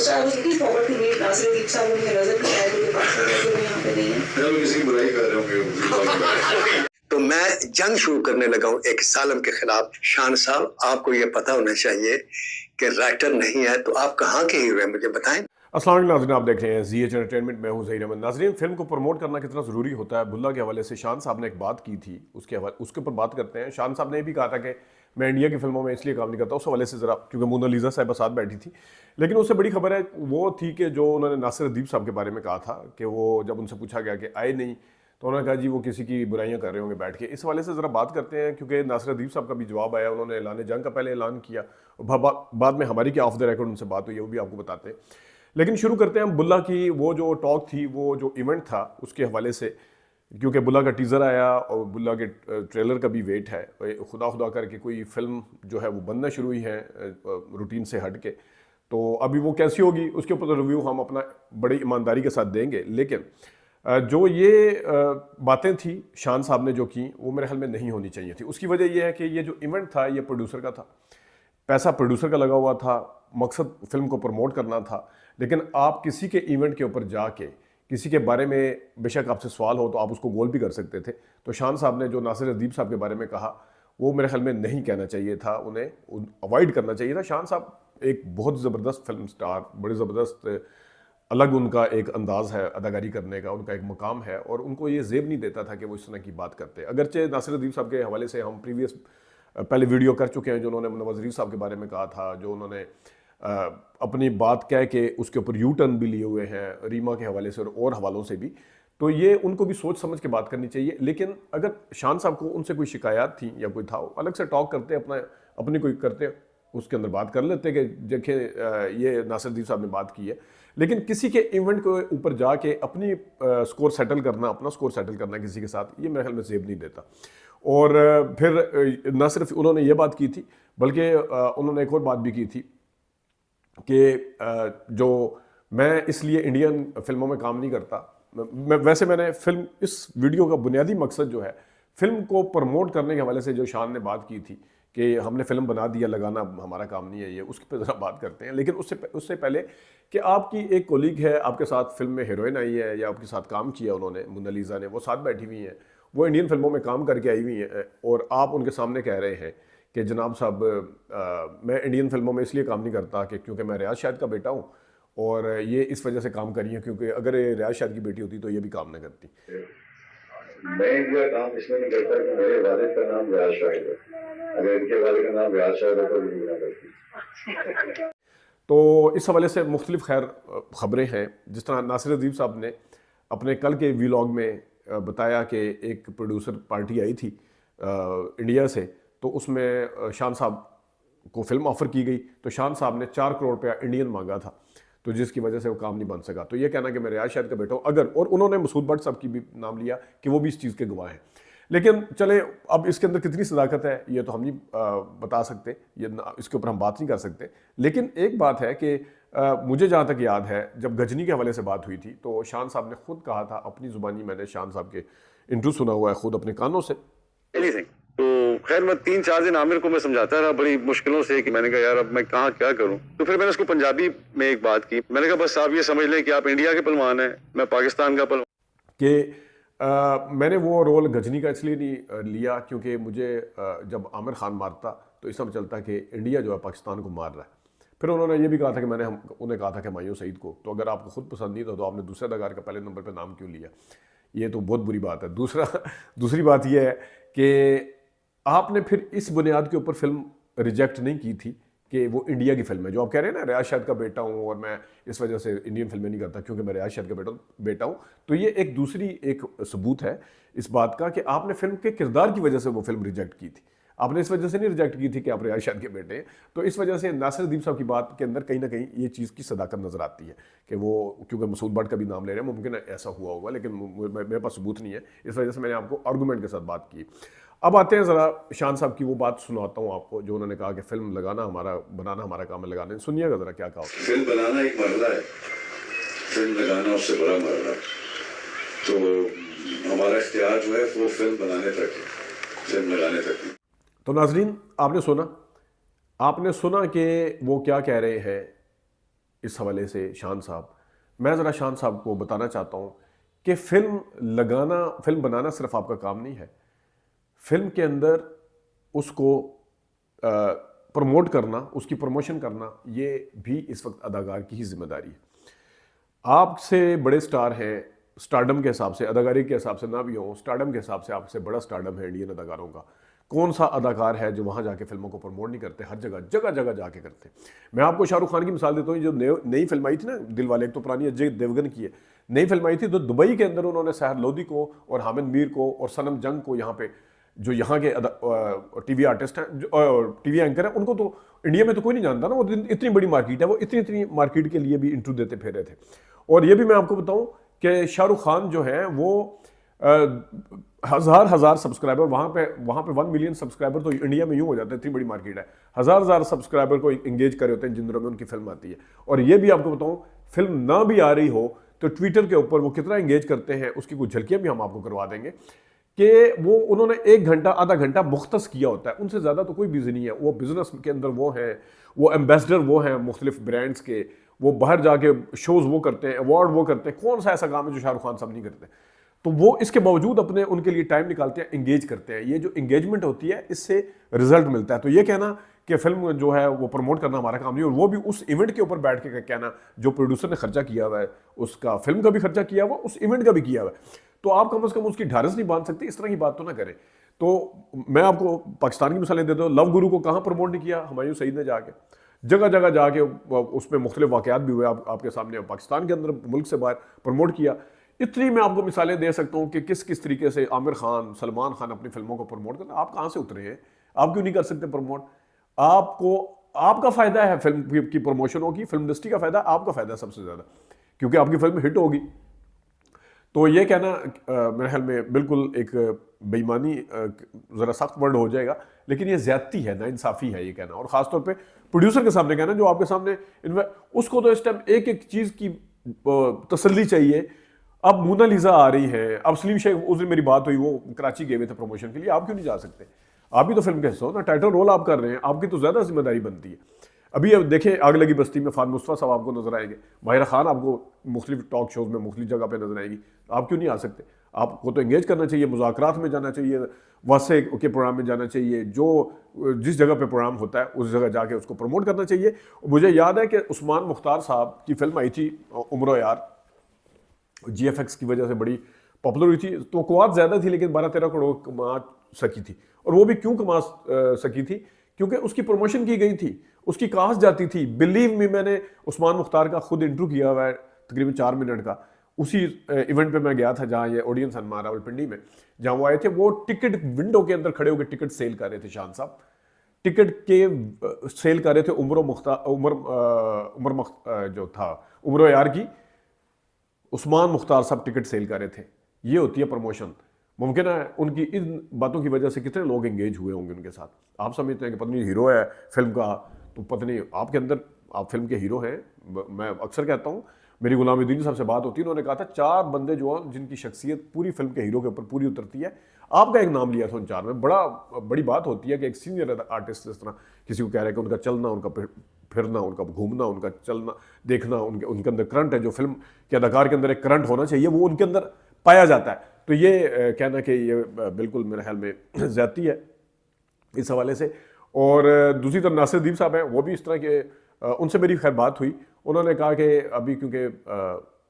So I was looking forward to meet Nasruddin साहब उनके नजर के शायद उनके पास है लेकिन वो यहाँ पे नहीं है। मैं किसी की बुराई कर रहे होंगे। तो मैं जंग शुरू करने लगा हूँ एक सालम के खिलाफ। शान साहब, आपको ये पता होना चाहिए कि राइटर नहीं है तो आप कहाँ के हीरो हैं, मुझे बताएं। अस्सलाम वालेकुम नाज़रीन, आप देख रहे हैं ZH एंटरटेनमेंट। मैं हूं ज़हीर अहमद। नाज़रीन, फिल्म को प्रमोट करना कितना ज़रूरी होता है, बुल्ला के हवाले से शान साहब ने एक बात की थी, उसके ऊपर बात करते हैं। शान साहब ने भी कहा था कि मैं इंडिया की फिल्मों में इसलिए काम नहीं करता, उस हवाले से ज़रा, क्योंकि मोनालिसा साहिबा साथ बैठी थी। लेकिन उससे बड़ी खबर है वो थी कि जो उन्होंने नासिर अदीब साहब के बारे में कहा था कि वो जब उनसे पूछा गया कि आए नहीं, तो उन्होंने कहा जी वो किसी की बुराइयां कर रहे होंगे बैठ के। इस हवाले से ज़रा बात करते हैं, क्योंकि नासिर अदीब साहब का भी जवाब आया। उन्होंने ऐलान जंग का पहले ऐलान किया, बाद में हमारी क्या ऑफ द रिकॉर्ड उनसे बात हुई है वो भी आपको बताते हैं। लेकिन शुरू करते हैं हम बुल्ला की। वो जो टॉक थी, वो जो इवेंट था, उसके हवाले से, क्योंकि बुल्ला का टीज़र आया और बुल्ला के ट्रेलर का भी वेट है। खुदा खुदा करके कोई फिल्म जो है वो बनना शुरू हुई है रूटीन से हट के। तो अभी वो कैसी होगी उसके ऊपर रिव्यू हम अपना बड़ी ईमानदारी के साथ देंगे। लेकिन जो ये बातें थी शान साहब ने जो की, वो मेरे ख्याल में नहीं होनी चाहिए थी। उसकी वजह यह है कि ये जो इवेंट था ये प्रोड्यूसर का था, पैसा प्रोड्यूसर का लगा हुआ था, मकसद फिल्म को प्रमोट करना था। लेकिन आप किसी के इवेंट के ऊपर जाके किसी के बारे में बेशक आपसे सवाल हो तो आप उसको गोल भी कर सकते थे। तो शान साहब ने जो नासिर अदीब साहब के बारे में कहा, वो मेरे ख्याल में नहीं कहना चाहिए था, उन्हें अवॉइड करना चाहिए था। शान साहब एक बहुत ज़बरदस्त फिल्म स्टार, बड़ी ज़बरदस्त अलग उनका एक अंदाज़ है अदाकारी करने का, उनका एक मकाम है, और उनको ये ज़ेब नहीं देता था कि वो इस तरह की बात करते। अगरचे नासिर अदीब साहब के हवाले से हम प्रीवियस पहले वीडियो कर चुके हैं, जो उन्होंने नवाज़ शरीफ साहब के बारे में कहा था, जो उन्होंने अपनी बात कह के उसके ऊपर यू टर्न भी लिए हुए हैं रीमा के हवाले से और हवालों से भी। तो ये उनको भी सोच समझ के बात करनी चाहिए। लेकिन अगर शान साहब को उनसे कोई शिकायत थी या कोई था, अलग से टॉक करते, अपनी कोई करते, उसके अंदर बात कर लेते कि देखें ये नासिर अदीब साहब ने बात की है। लेकिन किसी के इवेंट के ऊपर जाके अपनी स्कोर सेटल करना, अपना स्कोर सेटल करना किसी के साथ, ये मेरे ख्याल में ज़ेब नहीं देता। और फिर न सिर्फ उन्होंने ये बात की थी, बल्कि उन्होंने एक और बात भी की थी कि जो मैं इसलिए इंडियन फिल्मों में काम नहीं करता। मैंने फिल्म, इस वीडियो का बुनियादी मकसद जो है, फिल्म को प्रमोट करने के हवाले से जो शान ने बात की थी कि हमने फिल्म बना दिया, लगाना हमारा काम नहीं है, ये उसके पे ज़रा बात करते हैं। लेकिन उससे पहले कि आपकी एक कोलीग है, आपके साथ फिल्म में हीरोइन आई है या आपके साथ काम किया उन्होंने, मोनालिसा ने, वो साथ बैठी हुई हैं, वो इंडियन फिल्मों में काम करके आई हुई हैं, और आप उनके सामने कह रहे हैं कि जनाब साहब मैं इंडियन फिल्मों में इसलिए काम नहीं करता कि क्योंकि मैं रियाज शाहिद का बेटा हूँ, और ये इस वजह से काम करी है, क्योंकि अगर ये रियाज शाहिद की बेटी होती तो ये भी काम नहीं करती। मैं इनका काम इसमें नहीं करता कि मेरे वालिद का नाम रियाज शाहिद है। अगर इनके वालिद का नाम रियाज शाहिद है तो भी नहीं करती। तो इस हवाले से मुख्तलिफ खैर ख़बरें हैं। जिस तरह नासिर अदीब साहब ने अपने कल के व्लॉग में बताया कि एक प्रोड्यूसर पार्टी आई थी इंडिया से, तो उसमें शान साहब को फिल्म ऑफ़र की गई, तो शान साहब ने 4 करोड़ रुपया इंडियन मांगा था, तो जिसकी वजह से वो काम नहीं बन सका। तो ये कहना कि मैं रियाज शाहिद का बेटा हूँ, अगर, और उन्होंने मसूद भट्ट साहब की भी नाम लिया कि वो भी इस चीज़ के गवाह हैं। लेकिन चले, अब इसके अंदर कितनी सदाकत है ये तो हम नहीं बता सकते, इसके ऊपर हम बात नहीं कर सकते। लेकिन एक बात है कि मुझे जहाँ तक याद है, जब गजनी के हवाले से बात हुई थी, तो शान साहब ने खुद कहा था, अपनी ज़ुबानी, मैंने शान साहब के इंटरव्यू सुना हुआ है खुद अपने कानों से। तो खैर मैं 3-4 दिन आमिर को मैं समझाता रहा बड़ी मुश्किलों से, कि मैंने कहा यार अब मैं कहाँ क्या करूँ। तो फिर मैंने उसको पंजाबी में एक बात की, मैंने कहा बस आप ये समझ लें कि आप इंडिया के पहलवान हैं, मैं पाकिस्तान का पहलवान। कि मैंने वो रोल गजनी का इसलिए नहीं लिया क्योंकि मुझे जब आमिर खान मारता तो इस समय चलता कि इंडिया जो है पाकिस्तान को मार रहा है। फिर उन्होंने ये भी कहा था कि उन्हें कहा था कि हुमायूं सईद को, तो अगर आपको खुद पसंद नहीं था तो आपने दूसरे अदाकार का पहले नंबर पर नाम क्यों लिया, ये तो बहुत बुरी बात है। दूसरी बात यह है कि आपने फिर इस बुनियाद के ऊपर फिल्म रिजेक्ट नहीं की थी कि वो इंडिया की फिल्म है, जो आप कह रहे हैं ना, रियाज शाहिद का बेटा हूँ और मैं इस वजह से इंडियन फिल्में नहीं करता क्योंकि मैं रियाज शाहिद का बेटा हूँ। तो ये एक दूसरी एक सबूत है इस बात का कि आपने फिल्म के किरदार की वजह से वो फिल्म रिजेक्ट की थी, आपने इस वजह से नहीं रिजेक्ट की थी कि आप रियाज शाहिद के बेटे हैं। तो इस वजह से नासिर अदीब साहब की बात के अंदर कहीं ना कहीं ये चीज़ की सदाकत नज़र आती है कि वो, क्योंकि मसूद भट्ट का भी नाम ले रहे हैं, मुमकिन ऐसा हुआ होगा, लेकिन मेरे पास सबूत नहीं है, इस वजह से मैंने आपको आर्गूमेंट के साथ बात की। अब आते हैं ज़रा शान साहब की वो बात सुनाता हूँ आपको, जो उन्होंने कहा कि फिल्म बनाना हमारा काम है, लगाना। सुनिएगा ज़रा क्या कहा। फिल्म बनाना एक मरला है, फिल्म लगाना उससे बड़ा मरला है। तो हमारा इख्तियार जो है वो फिल्म बनाने तक है, फिल्म लगाने तक है। तो नाजरीन, आपने सुना कि वो क्या कह रहे हैं इस हवाले से शान साहब, मैं ज़रा शान साहब को बताना चाहता हूँ कि फिल्म बनाना सिर्फ आपका काम नहीं है, फिल्म के अंदर उसको प्रमोट करना, उसकी प्रमोशन करना, ये भी इस वक्त अदाकार की ही जिम्मेदारी है। आपसे बड़े स्टार हैं, स्टारडम के हिसाब से, अदाकारी के हिसाब से ना भी हो, स्टारडम के हिसाब से आपसे बड़ा स्टारडम है इंडियन अदाकारों का। कौन सा अदाकार है जो वहाँ जाके फिल्मों को प्रमोट नहीं करते? हर जगह जगह जगह जाके करते। मैं आपको शाहरुख खान की मिसाल देता हूँ, जो नई फिल्म आई थी ना दिल वाले, एक तो पुरानी अजय देवगन की है, नई फिल्म आई थी तो दुबई के अंदर उन्होंने सहर लोधी को और हामिद मीर को और सनम जंग को, यहाँ पे जो यहाँ के टीवी आर्टिस्ट हैं, टीवी एंकर हैं, उनको तो इंडिया में तो कोई नहीं जानता ना, वो इतनी बड़ी मार्केट है, वो इतनी मार्केट के लिए भी इंटरव्यू देते फिर रहे थे। और ये भी मैं आपको बताऊं कि शाहरुख खान जो है वो हजार सब्सक्राइबर, वहाँ पे 1 मिलियन सब्सक्राइबर तो इंडिया में यूँ हो जाता है, इतनी बड़ी मार्केट है, हजार सब्सक्राइबर को इंगेज करे होते हैं जिन दिनों में उनकी फिल्म आती है। और ये भी आपको बताऊं, फिल्म ना भी आ रही हो तो ट्विटर के ऊपर वो कितना इंगेज करते हैं, उसकी कुछ झलकियाँ भी हम आपको करवा देंगे कि वो उन्होंने 1 घंटा आधा घंटा मुख्तस किया होता है, उनसे ज़्यादा तो कोई बिजी नहीं है। वो बिजनेस के अंदर वो हैं, वो एम्बेसडर वो हैं मुख्तलिफ ब्रांड्स के, वो बाहर जाके शोज़ वो करते हैं, अवार्ड वो करते हैं। कौन सा ऐसा काम है जो शाहरुख खान साहब नहीं करते? तो वो इसके बावजूद अपने उनके लिए टाइम निकालते हैं, इंगेज करते हैं। ये जो इंगेजमेंट होती है इससे रिजल्ट मिलता है। तो ये कहना कि फिल्म जो है वो प्रमोट करना हमारा काम नहीं, और वो भी उस इवेंट के ऊपर बैठ के कहना जो प्रोड्यूसर ने खर्चा किया हुआ है, उसका फिल्म का भी खर्चा किया हुआ, उस इवेंट का भी किया हुआ है, तो आप कम से कम उसकी ढारस नहीं बांध सकते, इस तरह की बात तो ना करें। तो मैं आपको पाकिस्तान की मिसालें देता हूँ। लव गुरु को कहाँ प्रमोट नहीं किया? हुमायूं सईद ने जाके जगह जगह जाके उसमें मुख्तलिफ वाक़यात भी हुए आपके सामने, पाकिस्तान के अंदर, मुल्क से बाहर प्रमोट किया। इतनी मैं आपको मिसालें दे सकता हूँ कि किस किस तरीके से आमिर खान, सलमान खान अपनी फिल्मों को प्रमोट करना। आप कहाँ से उतरे हैं? आप क्यों नहीं कर सकते प्रमोट? आपको आपका फ़ायदा है फिल्म की प्रमोशन होगी, फिल्म इंडस्ट्री का फ़ायदा, आपका फ़ायदा सबसे ज़्यादा, क्योंकि आपकी फिल्म हिट होगी। तो ये कहना मेरे ख्याल में बिल्कुल एक बेईमानी, ज़रा सख्त वर्ड हो जाएगा, लेकिन ये ज़्यादती है, नाइंसाफ़ी है ये कहना, और ख़ासतौर पे प्रोड्यूसर के सामने कहना जो आपके सामने उसको तो इस टाइम एक एक चीज़ की तसल्ली चाहिए। अब मोनालिसा आ रही है, अब सलीम शेख, उस दिन मेरी बात हुई, वो कराची गए हुए थे प्रमोशन के लिए, आप क्यों नहीं जा सकते? आप भी तो फिल्म के हिस्सा हो ना, टाइटल रोल आप कर रहे हैं, आपकी तो ज़्यादा जिम्मेदारी बनती है। अभी अब देखें आग लगी बस्ती में फाद मुस्तफ़ा साहब आपको नजर आएंगे, माहिरा खान आपको मुख्तलिफ टॉक शोज़ में मुख्तलिफ जगह पे नजर आएगी, आप क्यों नहीं आ सकते? आपको तो इंगेज करना चाहिए, मुज़ाकरात में जाना चाहिए, वासे के प्रोग्राम में जाना चाहिए, जो जिस जगह पे प्रोग्राम होता है उस जगह जाके उसको प्रमोट करना चाहिए। मुझे याद है कि उस्मान मुख्तार साहब की फिल्म आई थी उम्र यार, GFX की वजह से बड़ी पॉपुलर हुई थी, तो कुआत ज़्यादा थी लेकिन 12-13 करोड़ कमा सकी थी। और वो भी क्यों कमा सकी थी? क्योंकि उसकी प्रमोशन की गई थी, उसकी कास्ट जाती थी। बिलीव मी, मैंने उस्मान मुख्तार का खुद इंटरव्यू किया हुआ है तकरीबन 4 मिनट का। उसी इवेंट पे मैं गया था जहाँ ये ऑडियंस हमारा रावलपिंडी में, जहाँ वो आए थे, वो टिकट विंडो के अंदर खड़े होकर टिकट सेल कर रहे थे। शान साहब टिकट के सेल कर रहे थे जो था उम्र यार की, उस्मान मुख्तार साहब टिकट सेल कर रहे थे। ये होती है प्रमोशन। मुमकिन है उनकी इन बातों की वजह से कितने लोग एंगेज हुए होंगे उनके साथ। आप समझते हैं कि पत्नी हीरो है फिल्म का, तो पत्नी आपके अंदर, आप फिल्म के हीरो हैं। मैं अक्सर कहता हूँ, मेरी गुलामुद्दीन साहब से बात होती है, उन्होंने कहा था 4 बंदे जो हैं जिनकी शख्सियत पूरी फिल्म के हीरो के ऊपर पूरी उतरती है। आपका एक नाम लिया था उन 4 में। बड़ी बात होती है कि एक सीनियर आर्टिस्ट इस तरह किसी को कह रहे हैं कि उनका चलना, उनका फिरना, उनका घूमना, उनका चलना देखना, उनके अंदर करंट है, जो फिल्म के अदाकार के अंदर एक करंट होना चाहिए, वो उनके अंदर पाया जाता है। तो ये कहना कि ये बिल्कुल मेरे ख्याल में ज़्यादती है इस हवाले से। और दूसरी तरफ नासिर दीप साहब हैं, वो भी इस तरह के, उनसे मेरी खैर बात हुई, उन्होंने कहा कि अभी क्योंकि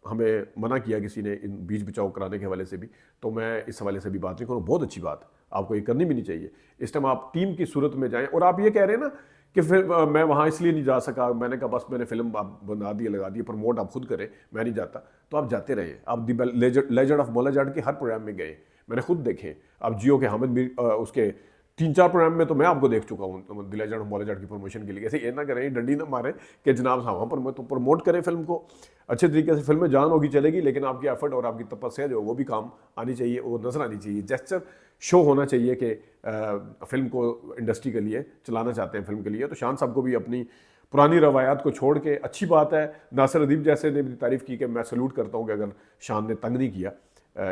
हमें मना किया किसी ने इन बीच बचाव कराने के हवाले से भी, तो मैं इस हवाले से भी बात नहीं करूँ। बहुत अच्छी बात, आपको ये करनी भी नहीं चाहिए। इस टाइम आप टीम की सूरत में जाएं। और आप ये कह रहे हैं ना कि फिर मैं वहाँ इसलिए नहीं जा सका, मैंने कहा बस मैंने फिल्म आप बना दी, लगा दी, प्रमोट आप खुद करें, मैं नहीं जाता। तो आप जाते रहे, आप द लेजेंड ऑफ मौला जाट के हर प्रोग्राम में गए, मैंने खुद देखे। आप जियो के हामिद मीर उसके 3-4 प्रोग्राम में तो मैं आपको देख चुका हूँ द लेजेंड ऑफ मौला जाट की प्रमोशन के लिए। ऐसे ये ना करें, डंडी ना मारें कि जनाब साहब पर मैं तो प्रमोट करें फिल्म को अच्छे तरीके से। फिल्म में जान होगी चलेगी, लेकिन आपकी एफर्ट और आपकी तपस्या जो वो भी काम आनी चाहिए, वो नजर आनी चाहिए। जेस्चर शो होना चाहिए कि फिल्म को इंडस्ट्री के लिए चलाना चाहते हैं फिल्म के लिए। तो शान साहब को भी अपनी पुरानी रवायात को छोड़ के, अच्छी बात है, नासिर अदीब जैसे ने भी तारीफ़ की कि मैं सैल्यूट करता हूँ कि अगर शान ने तंग नहीं किया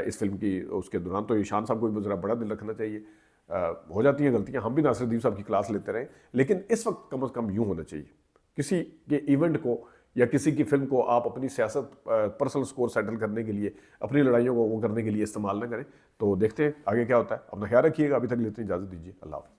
इस फिल्म की उसके दौरान, तो ये शान साहब को भी ज़रा बड़ा दिल रखना चाहिए। हो जाती हैं गलतियाँ, हम भी नासिर अदीब साहब की क्लास लेते रहे, लेकिन इस वक्त कम अज़ कम यूँ होना चाहिए, किसी के इवेंट को या किसी की फिल्म को आप अपनी सियासत पर्सनल स्कोर सेटल करने के लिए, अपनी लड़ाइयों को वो करने के लिए इस्तेमाल ना करें। तो देखते हैं आगे क्या होता है। अपना ख्याल रखिएगा। अभी तक लेते हैं इजाज़त दीजिए। अल्लाह हाफ़िज़।